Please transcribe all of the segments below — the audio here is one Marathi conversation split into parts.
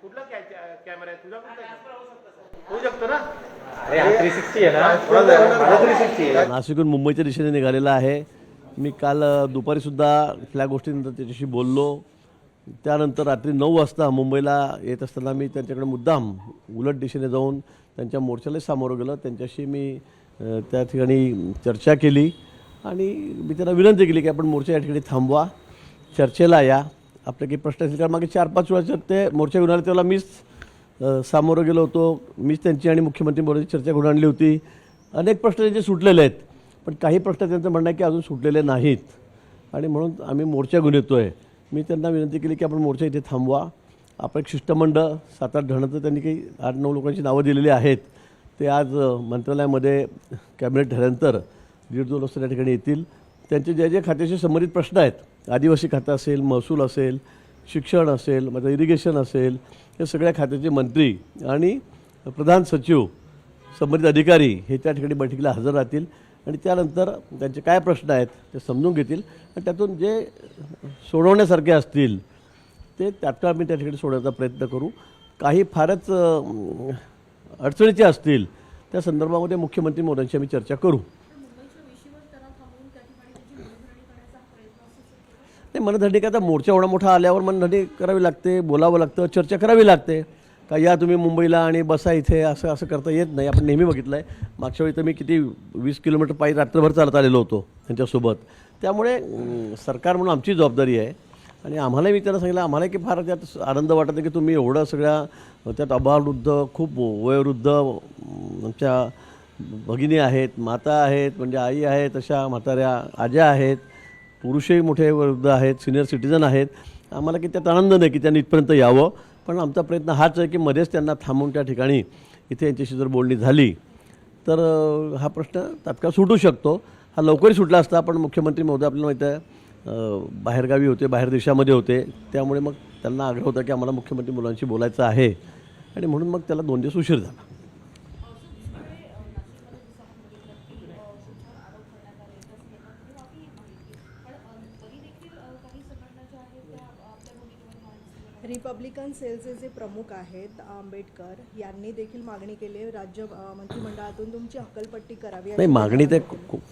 कुठला कॅमेरा आहे तुझा? होऊ शकतो ना? अरे हा 360 आहे ना? 360 आहे. नाशिकहून मुंबईच्या दिशेने निघालेला आहे. मी काल दुपारीसुद्धा त्या गोष्टीनंतर त्याच्याशी बोललो. त्यानंतर रात्री 9 वाजता मुंबईला येत असताना मी त्यांच्याकडे मुद्दाम उलट दिशेने जाऊन त्यांच्या मोर्चाला सामोरं गेलो. त्यांच्याशी मी त्या ठिकाणी चर्चा केली आणि मी त्यांना विनंती केली की आपण मोर्चा या ठिकाणी थांबवा, चर्चेला या, आपले काही प्रश्न असतील. कारण मागे 4-5 वेळा ते मोर्चा घेऊन आले तेव्हा मीच सामोरं गेलो होतो. मीच त्यांची आणि मुख्यमंत्र्यांबरोबर चर्चा घडवून आणली होती. अनेक प्रश्न त्यांचे सुटलेले आहेत, पण काही प्रश्न त्यांचं म्हणणं आहे की अजून सुटलेले नाहीत आणि म्हणून आम्ही मोर्चा घेऊन येतो आहे. मी त्यांना विनंती केली की आपण मोर्चा इथे थांबवा. आपण एक शिष्टमंडळ 7-8 जणांचं त्यांनी काही 8-9 लोकांची नावं दिलेली आहेत. ते आज मंत्रालयामध्ये कॅबिनेट झाल्यानंतर 1:30-2 वाजता त्या ठिकाणी येतील. त्यांचे जे जे खात्याशी संबंधित प्रश्न आहेत, आदिवासी खातं असेल, महसूल असेल, शिक्षण असेल, म्हणजे इरिगेशन असेल, हे सगळ्या खात्याचे मंत्री आणि प्रधान सचिव संबंधित अधिकारी हे त्या ठिकाणी बैठकीला हजर राहतील आणि त्यानंतर त्यांचे काय प्रश्न आहेत ते समजून घेतील आणि त्यातून जे सोडवण्यासारखे असतील ते तात्काळ मी त्या ठिकाणी सोडवण्याचा प्रयत्न करू. काही फारच अडचणीचे असतील त्या संदर्भामध्ये मुख्यमंत्री मोदींशी आम्ही चर्चा करू. नाही, मनधरणी काय, आता मोर्चा एवढा मोठा आल्यावर मनधरणी करावी लागते, बोलावं लागतं, चर्चा करावी लागते. का या तुम्ही मुंबईला आणि बसा इथे असं करता येत नाही. आपण नेहमी बघितलं आहे. मागच्या वेळी तर मी किती 20 किलोमीटर पायी रात्रभर चालत आलेलो होतो त्यांच्यासोबत. त्यामुळे सरकार म्हणून आमची जबाबदारी आहे आणि आम्हालाही मी त्यांना सांगितलं, आम्हालाही की फार त्यात आनंद वाटत आहे की तुम्ही एवढं सगळ्या त्यात अभाववृद्ध, खूप वयोवृद्ध आमच्या भगिनी आहेत, माता आहेत, म्हणजे आई आहेत, अशा म्हाताऱ्या आज्या आहेत, पुरुषही मोठे वृद्ध आहेत, सिनियर सिटीजन आहेत. आम्हाला की त्यात आनंद नाही की त्यांनी इथपर्यंत यावं, पण आमचा प्रयत्न हाच आहे की मध्येच त्यांना थांबवून त्या ठिकाणी इथे यांच्याशी जर बोलणी झाली तर हा प्रश्न तात्काळ सुटू शकतो. हा लवकरही सुटला असता, पण मुख्यमंत्री महोदय आपल्याला माहीत आहे बाहेरगावी होते, बाहेर देशामध्ये होते. त्यामुळे मग त्यांना आग्रह होता की आम्हाला मुख्यमंत्री मुलांशी बोलायचं आहे आणि म्हणून मग त्याला 2 दिवस उशीर झाला. रिपब्लिकन सेलचे जे प्रमुख आहेत आंबेडकर यांनी देखील मागणी केली आहे राज्य मंत्रिमंडळातून तुमची हक्कलपट्टी करावी. नाही, मागणी ते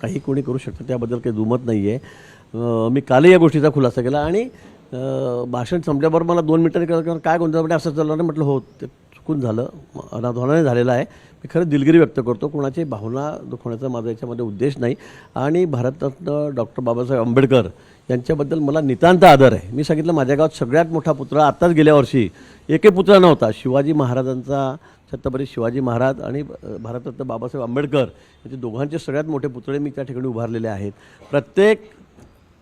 काही कोणी करू शकतं, त्याबद्दल काही दुमत नाही आहे. मी कालही या गोष्टीचा खुलासा केला आणि भाषण संपल्याबरोबर मला 2 मिनिटांनी काय गोंधळ असं चाललं नाही. म्हटलं हो, ते चुकून झालं, अनाधोनाने झालेलं आहे. मी खरं दिलगिरी व्यक्त करतो. कोणाची भावना दुखवण्याचा माझा याच्यामध्ये उद्देश नाही आणि भारतरत्न डॉक्टर बाबासाहेब आंबेडकर यांच्याबद्दल मला नितांत आदर आहे. मी सांगितलं, माझ्या गावात सगळ्यात मोठा पुतळा आत्ताच गेल्या वर्षी एकही पुतळा नव्हता. शिवाजी महाराजांचा, छत्रपती शिवाजी महाराज आणि भारतरत्न बाबासाहेब आंबेडकर यांचे दोघांचे सगळ्यात मोठे पुतळे मी त्या ठिकाणी उभारलेले आहेत. प्रत्येक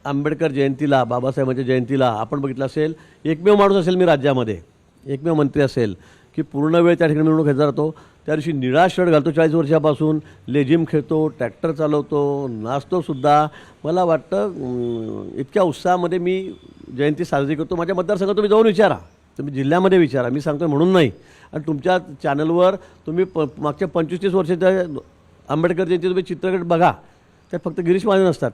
आंबेडकर जयंतीला, बाबासाहेबांच्या जयंतीला आपण बघितलं असेल, एकमेव माणूस असेल मी राज्यामध्ये, एकमेव मंत्री असेल की पूर्ण वेळ त्या ठिकाणी मिळून घेतला जातो. त्या दिवशी निळा शर्ट घालतो, 40 वर्षापासून लेझिम खेळतो, ट्रॅक्टर चालवतो, नाचतोसुद्धा. मला वाटतं इतक्या उत्साहामध्ये मी जयंती साजरी करतो. माझ्या मतदारसंघात तुम्ही जाऊन विचारा, तुम्ही जिल्ह्यामध्ये विचारा, मी सांगतो म्हणून नाही. आणि तुमच्या चॅनलवर तुम्ही मागच्या 25-30 वर्षाच्या आंबेडकर जयंती तुम्ही चित्रपट बघा, त्यात फक्त गिरीश महाजन असतात.